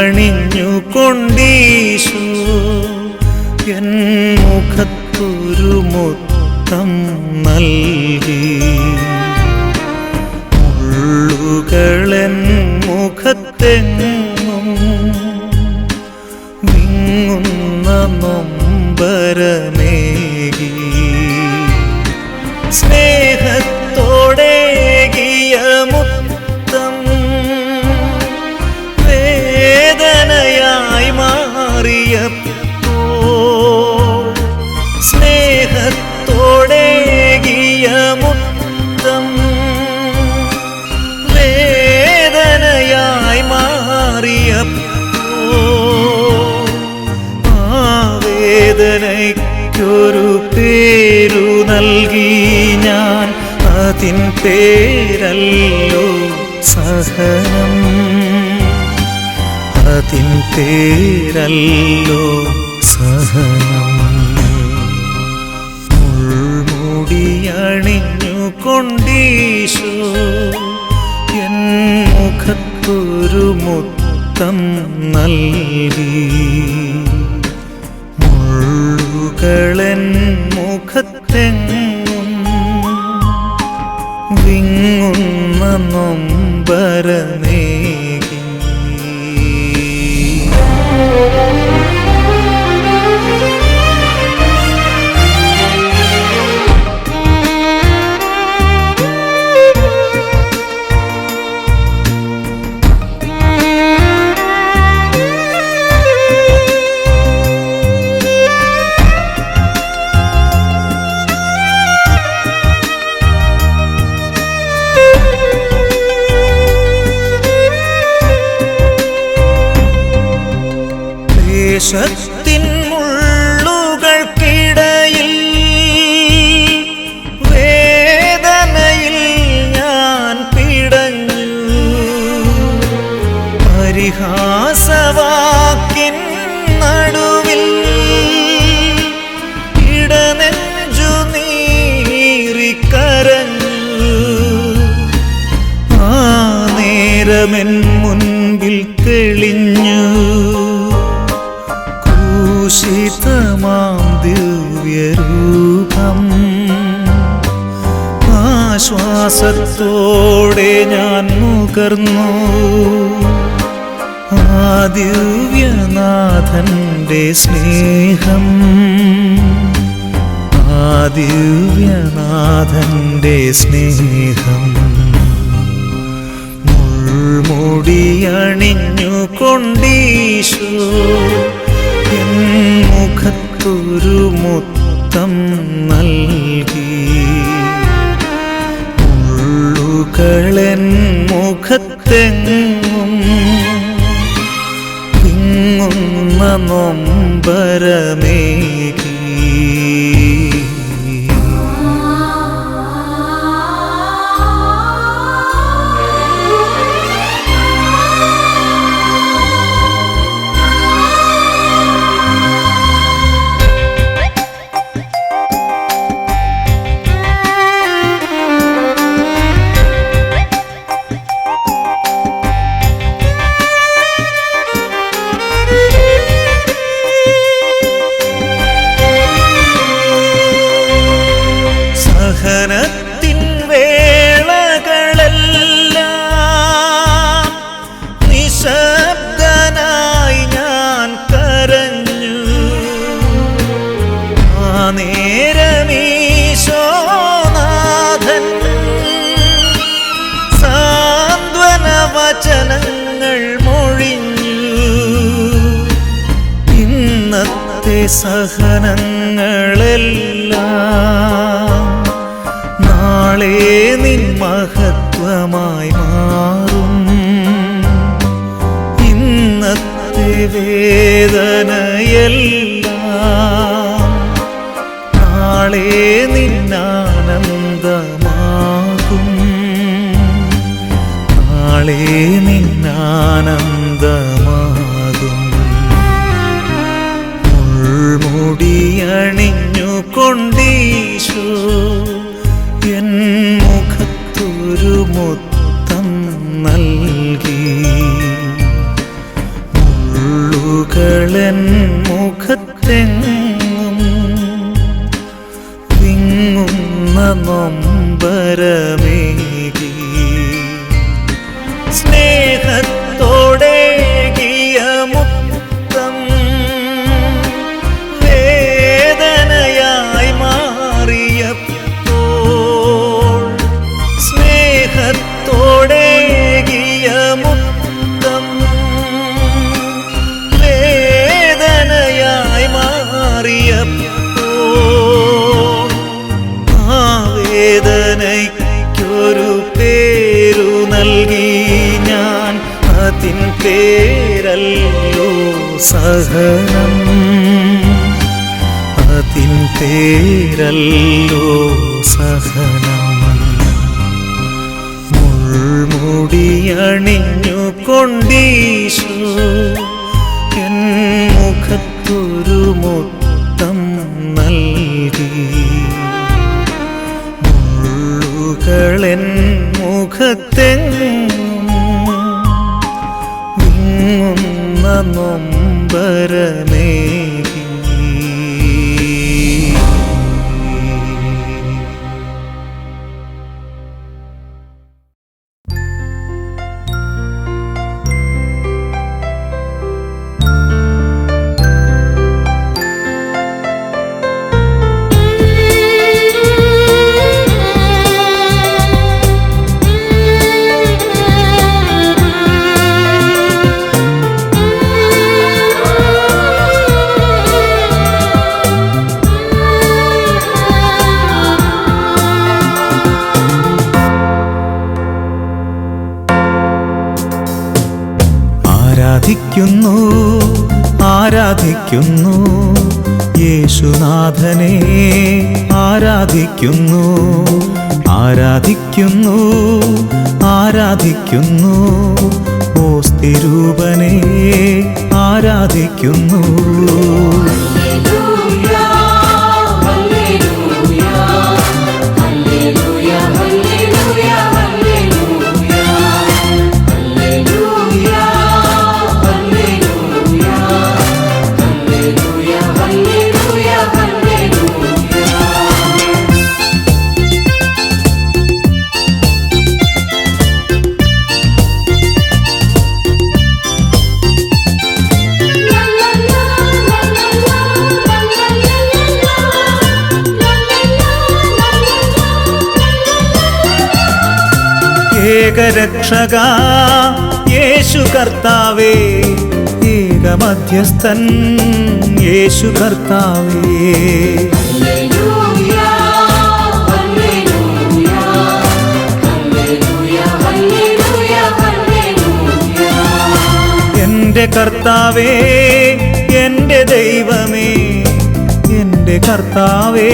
അണിഞ്ഞുകൊണ്ടീശോ N മുഖത്തൊരു മുത്തം നൽകി. മുള്ളുകളെൻ മുഖത്തെങ്ങും വിങ്ങുന്ന നൊമ്പരമേകി. സ്നേഹത്തോടേകിയ മുത്തം വേദനയായി മാറിയപ്പോൾ, സ്നേഹത്തോടേകിയ മുത്തം വേദനയായി മാറിയപ്പോൾ, ആ വേദനയ്ക്കൊരു പേരു നൽകി ഞാൻ. അതിൻ പേരല്ലോ സഹനം, അതിൻ പേരല്ലോ സഹനം. മുൾമുടിയണിഞ്ഞുകൊണ്ടീശോ എൻ മുഖത്തൊരു മുത്തം നൽകി. മുള്ളുകളെൻ മുഖത്തെങ്ങും വിങ്ങുന്ന നൊമ്പരമേകി. ദേശത്തിൻ മുള്ളുകൾക്കിടയിൽ വേദനയിൽ ഞാൻ പിടഞ്ഞു. പരിഹാസവാക്കിൻ നടുവിൽ ഇടനെഞ്ചു നീറിക്കരഞ്ഞു. ആ നേരമെൻ മുൻപിൽ തെളിഞ്ഞു ക്രൂശിതമാം ദിവ്യരൂപം. ആശ്വാസത്തോടെ ഞാൻ നുകർന്നു ആ ദിവ്യനാഥന്റെ സ്നേഹം, ആ ദിവ്യനാഥന്റെ സ്നേഹം. മുൾമുടിയണിഞ്ഞുകൊണ്ടീശോ എൻ മുഖത്തൊരു മുത്തം നൽകി. മുള്ളുകളെൻ മുഖത്തെങ്ങും വിങ്ങുന്ന നൊമ്പരമേകി. സഹനത്തിൻ വേളകളെല്ലാം നിശബ്ദനായി ഞാൻ കരഞ്ഞു. ആ നേരമീശോനാഥൻ സാന്ത്വന വചനങ്ങൾ മൊഴിഞ്ഞു. ഇന്നത്തെ സഹനങ്ങളെല്ലാം നാളെ നിൻ മഹത്വമായി മാറും. ഇന്നത്തെ വേദനയെല്ലാം നാളെ നിന്നാനന്ദമാകും, നാളെ നിന്നാനന്ദമാകും. മുൾമുടിയണിഞ്ഞുകൊണ്ടീശോ എൻ മുഖത്തൊരു മുത്തം നൽകി. നൊമ്പരമേകി സ്നേഹത്തോടേകിയ മുത്തം വേദനയായി മാറിയപ്പോൾ സ്നേഹത്തോടേകിയ മുത്തം വേദനയായി മാറിയപ്പോൾ ആ വേദനയ്ക്കൊരു പേരു നൽകി ഞാൻ, അതിൻ പേരല്ലോ സഹനം, അതിൻ പേരല്ലോ സഹനം. മുൾമുടിയണിഞ്ഞു കൊണ്ടീശോ എൻ മുഖത്തൊരു മുത്തം നൽകി, മുള്ളുകളെൻ മുഖത്തെങ്ങും വിങ്ങുന്ന നൊമ്പരമേകി. ആരാധിക്കുന്നു ആരാധിക്കുന്നു യേശുനാഥനെ, ആരാധിക്കുന്നു ആരാധിക്കുന്നു ആരാധിക്കുന്നു ഓസ്തിരൂപനെ, ആരാധിക്കുന്നു. ഏകരക്ഷക യേശു കർത്താവേ, ഏകമധ്യസ്ഥൻ യേശു കർത്താവേ, എൻ്റെ കർത്താവേ എൻ്റെ ദൈവമേ, എൻ്റെ കർത്താവേ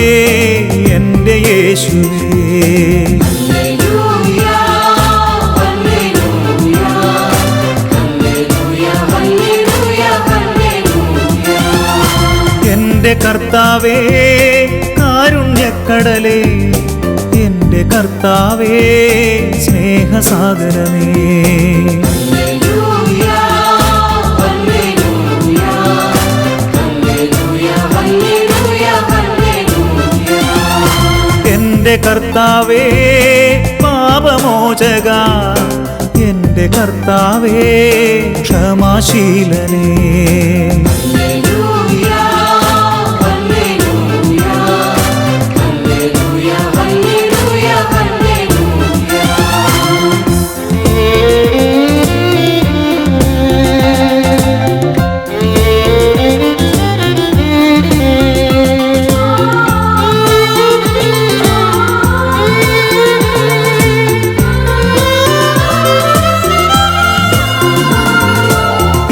എൻ്റെ യേശുവേ. എൻ്റെ കർത്താവേ കാരുണ്യക്കടലേ, എൻ്റെ കർത്താവേ സ്നേഹസാഗരമേ, എൻ്റെ കർത്താവേ പാപമോചക, എൻ്റെ കർത്താവേ ക്ഷമാശീലനേ.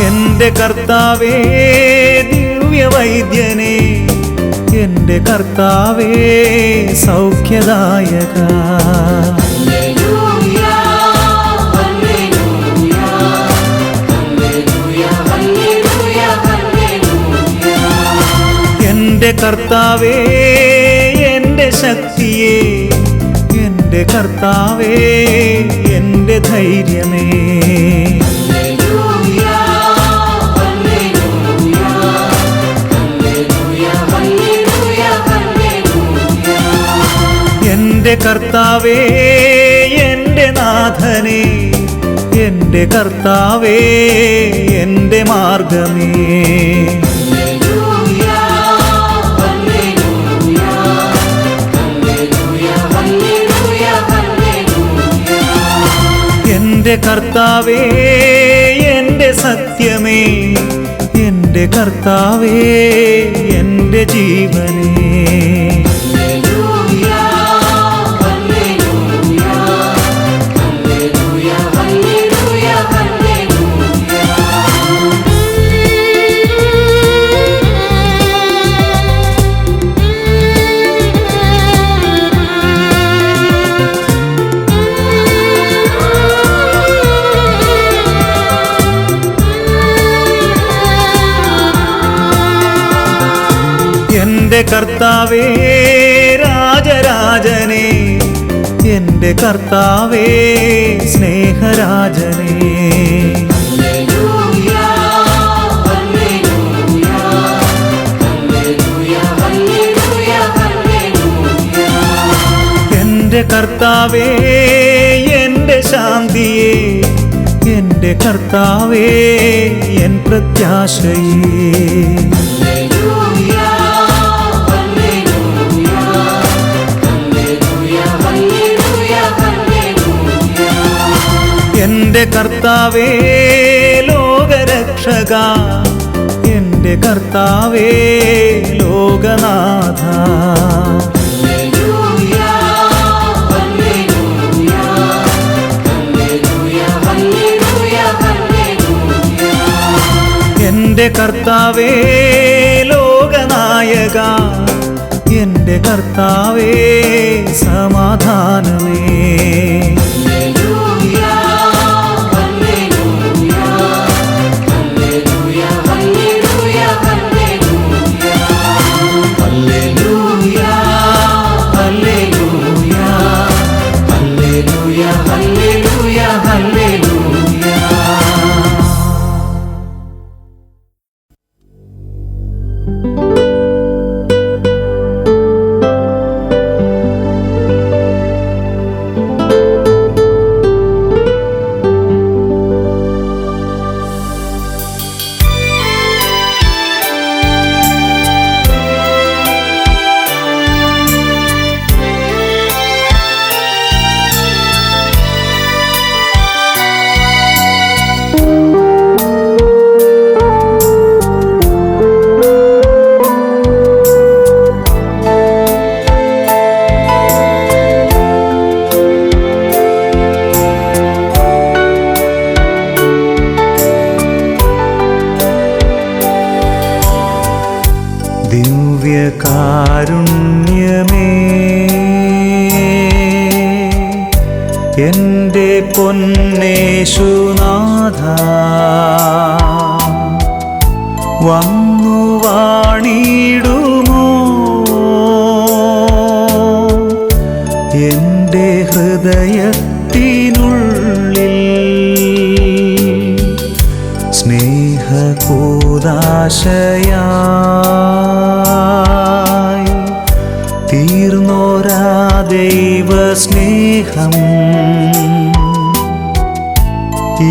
എൻ്റെ കർത്താവേ ദിവ്യവൈദ്യനേ, എൻ്റെ കർത്താവേ സൗഖ്യദായക, എൻ്റെ കർത്താവേ എൻ്റെ ശക്തിയേ, എൻ്റെ കർത്താവേ എൻ്റെ ധൈര്യമേ. എൻ്റെ കർത്താവേ എൻ്റെ നാഥനേ, എൻ്റെ കർത്താവേ എൻ്റെ മാർഗമേ. എൻ്റെ കർത്താവേ എൻ്റെ സത്യമേ, എൻ്റെ കർത്താവേ എൻ്റെ ജീവനേ. എൻ്റെ കർത്താവേ രാജരാജനേ, എൻ്റെ കർത്താവേ സ്നേഹരാജനേ. എൻ്റെ കർത്താവേ എൻ്റെ ശാന്തിയേ, എൻ്റെ കർത്താവേ എൻ പ്രത്യാശയേ. എൻ്റെ കർത്താവേ ലോകരക്ഷക, എൻ്റെ കർത്താവേ ലോകനാഥ. എൻ്റെ കർത്താവേ ലോകനായക, എൻ്റെ കർത്താവേ സമാധാനമേ. ദിവ്യകാരുണ്യമേ എൻ്റെ പൊന്നേശുനാഥ, വന്നു വാണിടുമോ എൻ്റെ ഹൃദയത്തിനുള്ളിൽ സ്നേഹകൂദാശയായി തീർന്നോരാ ദൈവ സ്നേഹം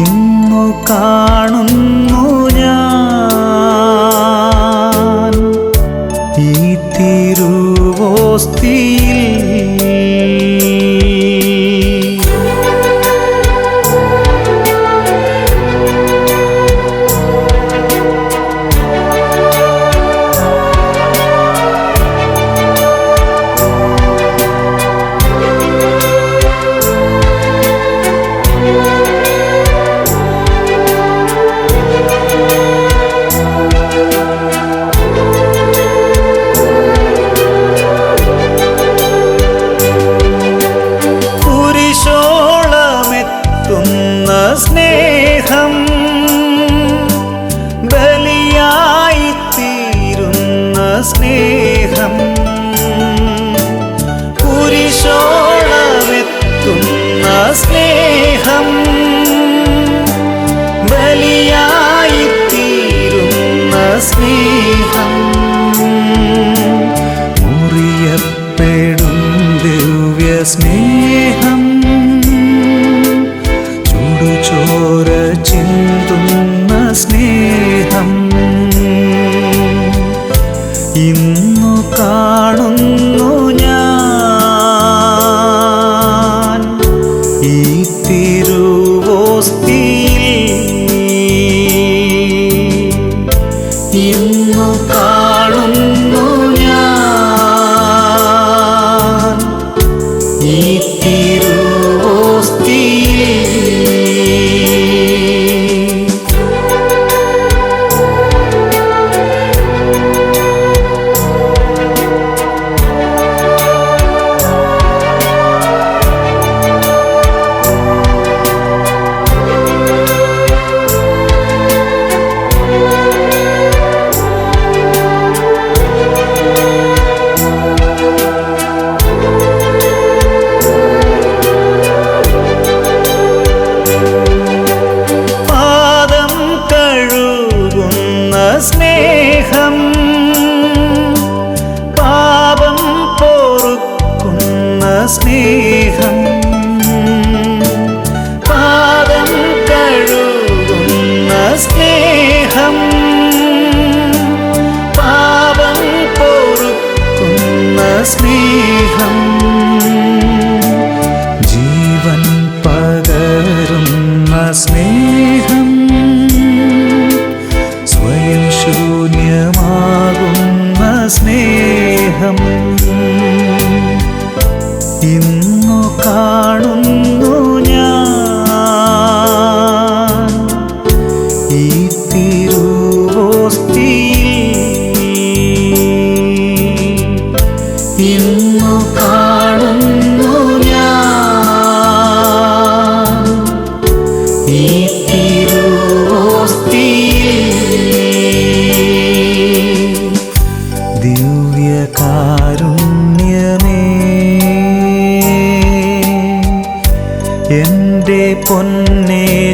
ഇന്നു കാണുന്നു ഞാൻ ഈ തിരുവോസ്തിയിൽ. സ്നേഹം ബലിയായി തീരുന്ന സ്നേഹം, കുരിശോളമെത്തുന്ന സ്നേഹം ബലിയായി തീരുന്ന സ്നേഹം, മുറിയപ്പെടും ദിവ്യ സ്നേഹം ചുടുചോര ചിന്തുന്ന സ്നേഹം ഇന്നു കാണുന്നു ഞാൻ ഈ തിരുവോസ്തിയിൽ ഇന്നു കാണുന്നു ഞാൻ ഈ തിരുവോസ്തിയിൽ സ്നേഹം പാപം പൊറുക്കുന്ന സ്നേഹം പാദം കഴുകുന്ന സ്നേഹം പാപം പൊറുക്കുന്ന സ്നേഹം ജീവൻ പകരുന്ന സ്നേഹം സ്വയം ശൂന്യമാകുന്ന സ്നേഹം ഇന്നു കാണുന്നു ഞാൻ ഈ തിരുവോസ്തിയിൽ ഇന്നു കാണുന്നു ഞാൻ ഈ ദിവ്യകാരുണ്യമേ എൻ്റെ പൊന്നേശുനാഥ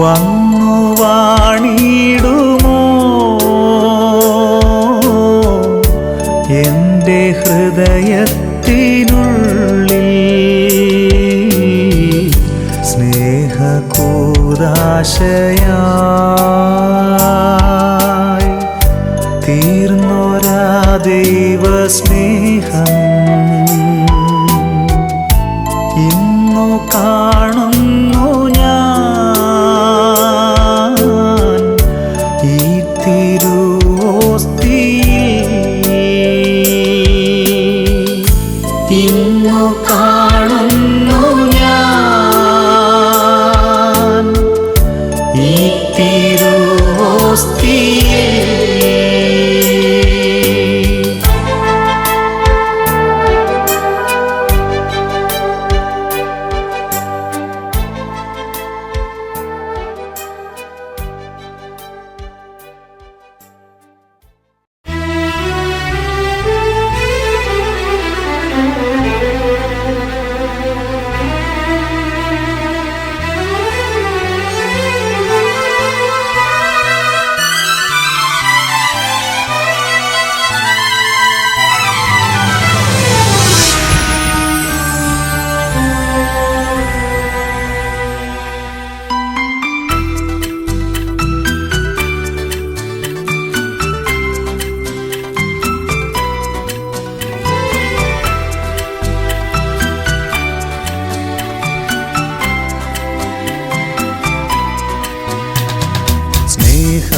വന്നു വാണിടുമോ എൻ്റെ ഹൃദയത്തിനുള്ളിൽ സ്നേഹകൂദാശയായി തീർന്നൊരാ ദൈവസ്നേഹം ഇന്നു കാണുന്നു ഞാൻ ഈ തിരുവോസ്തിയിൽ ഇന്നു കാണുന്നു ഞാൻ ഈ തിരുവോസ്തിയിൽ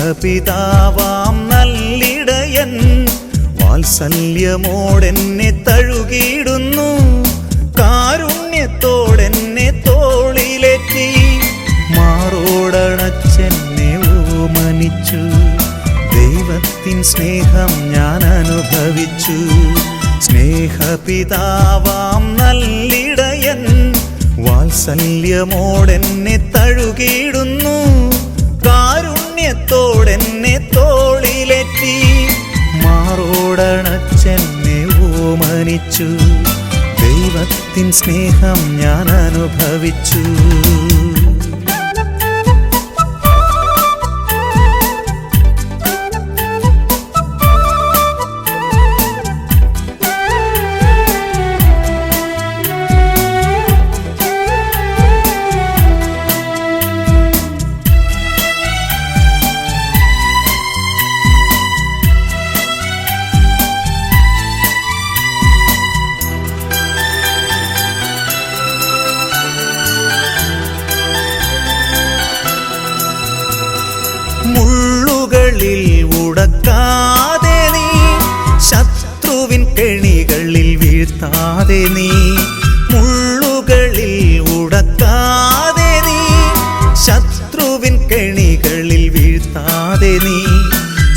സ്നേഹപിതാവാം നല്ലിടയൻ വാത്സല്യമോടെന്നെ തഴുകിയിടുന്നു കാരുണ്യത്തോടെന്നെ തോളിലേറ്റി മാറോടണച്ചെന്നെ ഓമനിച്ചു ദൈവത്തിൻ സ്നേഹം ഞാൻ അനുഭവിച്ചു സ്നേഹപിതാവാം നല്ലിടയൻ വാത്സല്യമോടെന്നെ തഴുകിയിടുന്നു കാരുണ്യത്തോടെന്നെ തോളിലേറ്റി മാറോടണച്ചെന്നെ ഓമനിച്ചു ദൈവത്തിൻ സ്നേഹം ഞാൻ അനുഭവിച്ചു വീഴ്ത്താതെ നീ, മുള്ളുകളിൽ ഉടക്കാതെ നീ, ശത്രുവിൻ കെണികളിൽ വീഴ്ത്താതെ നീ,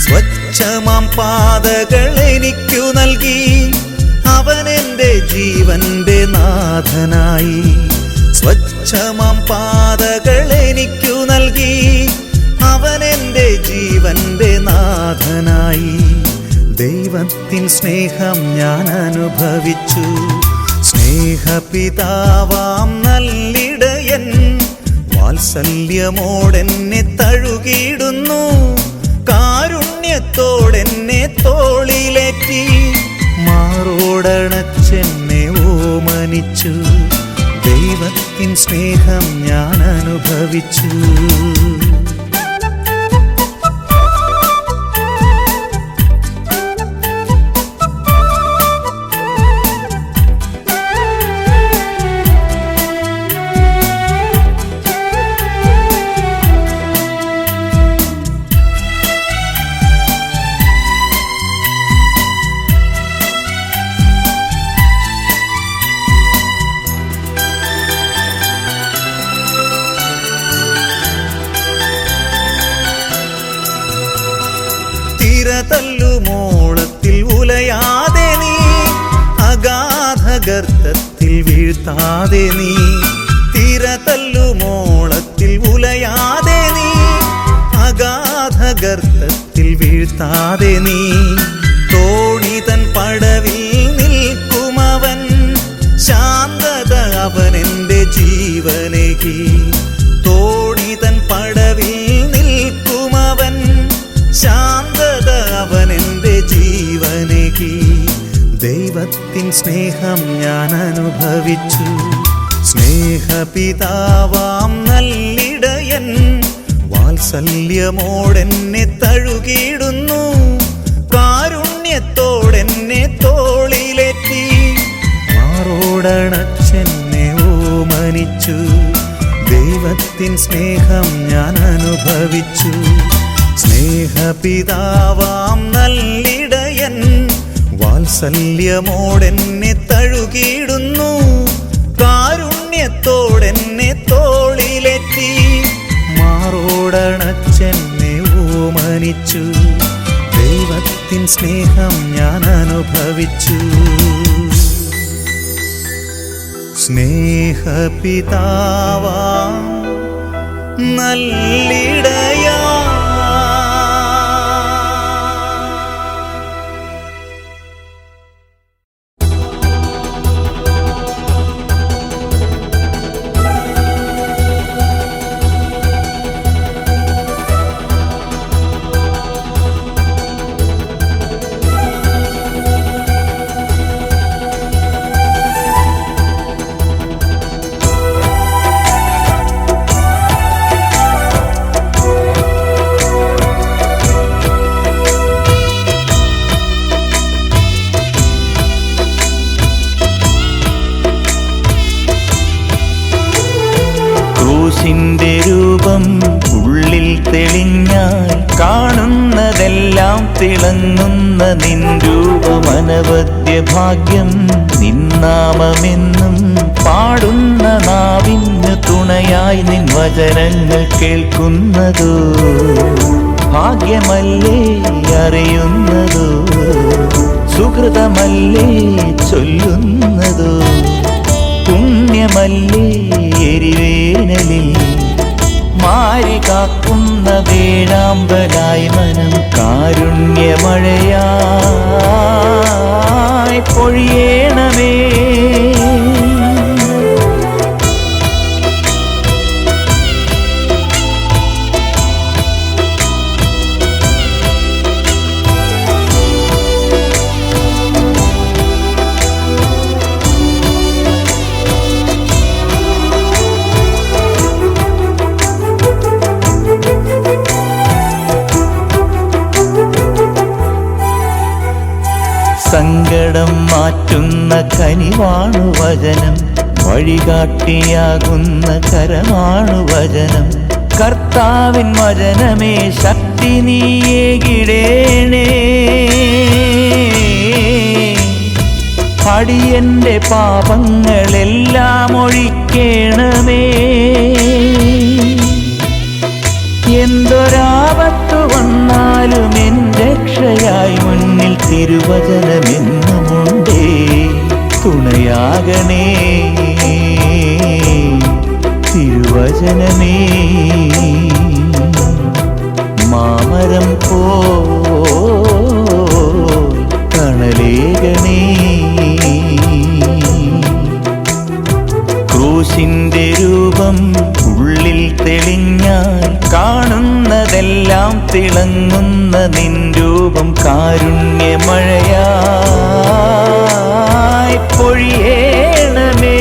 സ്വച്ഛമാം പാതകൾ എനിക്കു നൽകി, അവൻ എൻ്റെ ജീവന്റെ നാഥനായി. സ്വച്ഛമാം പാതകൾ എനിക്കു നൽകി, അവൻ എൻ്റെ ജീവന്റെ നാഥനായി. ദൈവത്തിൻ സ്നേഹം ഞാൻ അനുഭവിച്ചു, സ്നേഹപിതാവാം നല്ലിടയൻ വാത്സല്യമോടെന്നെ തഴുകിയിടുന്നു, കാരുണ്യത്തോടെന്നെ തോളിലേറ്റി, മാറോടണച്ചെന്നെ ഓമനിച്ചു. ദൈവത്തിൻ സ്നേഹം ഞാൻ അനുഭവിച്ചു. തിരതല്ലുമോളത്തിൽ ഉലയാതെ നീ, അഗാധഗർത്തത്തിൽ വീഴ്ത്താതെ നീ, തിരതല്ലുമോളത്തിൽ ഉലയാതെ നീ, അഗാധഗർത്തത്തിൽ വീഴ്ത്താതെ നീ, തോണിതൻ പടവിൽ നിൽക്കുമവൻ, ശാന്തത അവനെന്റെ ജീവനേകി. തോണിതൻ പടവിൽ നിൽക്കുമവൻ, ശാന്തത അവനെന്റെ ജീവനേകി. ദൈവത്തിൻ സ്നേഹം ഞാൻ അനുഭവിച്ചു, സ്നേഹപിതാവാം നല്ലിടയൻ വാത്സല്യമോടെന്നെ തഴുകിയിടുന്നു, കാരുണ്യത്തോടെന്നെ തോളിലേറ്റി, മാറോടണച്ചെന്നെ ഓമനിച്ചു. ദൈവത്തിൻ സ്നേഹം ഞാൻ അനുഭവിച്ചു, സ്നേഹപിതാവാം നല്ലിടയൻ വാത്സല്യമോടെന്നെ തഴുകിയിടുന്നു, കാരുണ്യത്തോടെന്നെ തോളിലേറ്റി, മാറോടണച്ചെന്നെ ഓമനിച്ചു. ദൈവത്തിൻ സ്നേഹം ഞാൻ അനുഭവിച്ചു. സ്നേഹപിതാവാം നല്ലിടയാ, ക്രൂശിന്റെ രൂപം ഉള്ളിൽ തെളിഞ്ഞാൽ കാണുന്നതെല്ലാം തിളങ്ങുന്ന നിൻ രൂപമനവദ്യ ഭാഗ്യം. നിന്നാമമെന്നും പാടുന്ന നാവിന് തുണയായി നിൻ വചനങ്ങൾ കേൾക്കുന്നതോ ഭാഗ്യമല്ലേ അറിയുന്നതോ, സുഹൃതമല്ലേ ചൊല്ലുന്നതോ, പുണ്യമല്ലേ എരിവേനലിൽ മാരി കാക്കുന്ന വേഴാമ്പലായി മനം കാരുണ്യമഴയായി പൊഴിയേണമേ. സങ്കടം മാറ്റുന്ന കനിവാണു വചനം, വഴികാട്ടിയാകുന്ന കരമാണു വചനം. കർത്താവിൻ വചനമേ ശക്തി നീയേകിടേണേ. അടിയന്റെ പാപങ്ങളെല്ലാം ഒഴിക്കണമേ. എന്തൊരാപത്തു വന്നാലും എൻ രക്ഷയായി മുന്നിൽ തിരുവചനമെന്നുമുണ്ടേ. തുണയാകണേ തിരുവചനമേ. മാമരം പോൽ തണലേകണേ. ക്രൂശിന്റെ രൂപം ഉള്ളിൽ തെളിഞ്ഞാൽ കാണുന്നതെല്ലാം തിളങ്ങുന്ന നിൻ രൂപം കാരുണ്യമഴയായി പൊഴിയണമേ.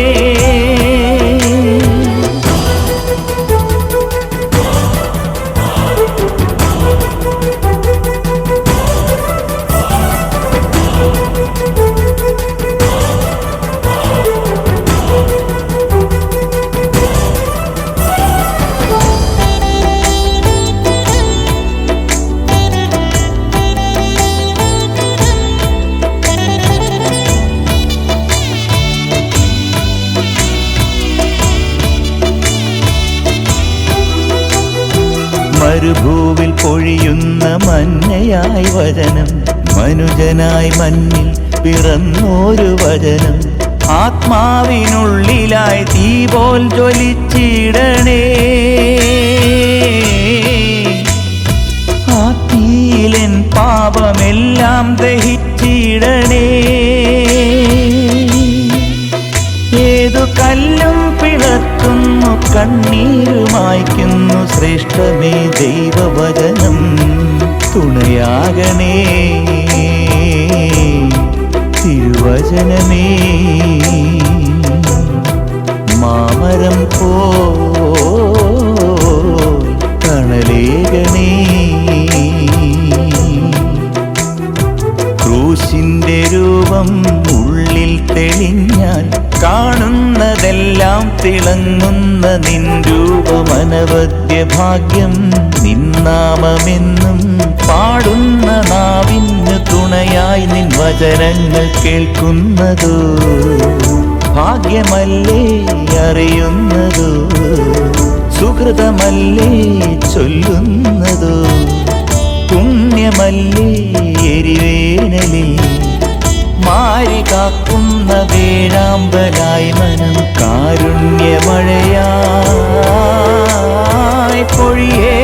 മരുഭൂവിൽ പൊഴിയുന്ന മഞ്ഞയായി വചനം, മനുജനായി മഞ്ഞിൽ പിറന്നോരു വചനം. ആത്മാവിനുള്ളിലായി തീ പോൽ ജ്വലിച്ചിടണേ. ആത്മീയിലെൻ പാപമെല്ലാം ദഹിച്ചിടണേ. ഏതു കല്ലും പിളർത്തുന്നു, കണ്ണീരുമായ്ക്കുന്നു, ശ്രേഷ്ഠമേ ദൈവവചനം. തുണയാകണേ തിരുവചനമേ. മാമരം പോൽ തണലേകണേ. ക്രൂശിന്റെ രൂപം ഉള്ളിൽ തെളിഞ്ഞാൽ കാണുന്നതെല്ലാം തിളങ്ങുന്ന നിൻ രൂപമനവദ്യ ഭാഗ്യം. നിന്നാമമെന്നും പാടുന്ന നാവിന് തുണയായി നിൻ വചനങ്ങൾ കേൾക്കുന്നതോ. ഭാഗ്യമല്ലേ അറിയുന്നതോ, സുഹൃതമല്ലേ ചൊല്ലുന്നതോ. പുണ്യമല്ലേ എരിവേനലിൽ മാരി കാക്കുന്ന വേഴാമ്പലായി മനം കാരുണ്യമഴയായി പൊഴിയേ.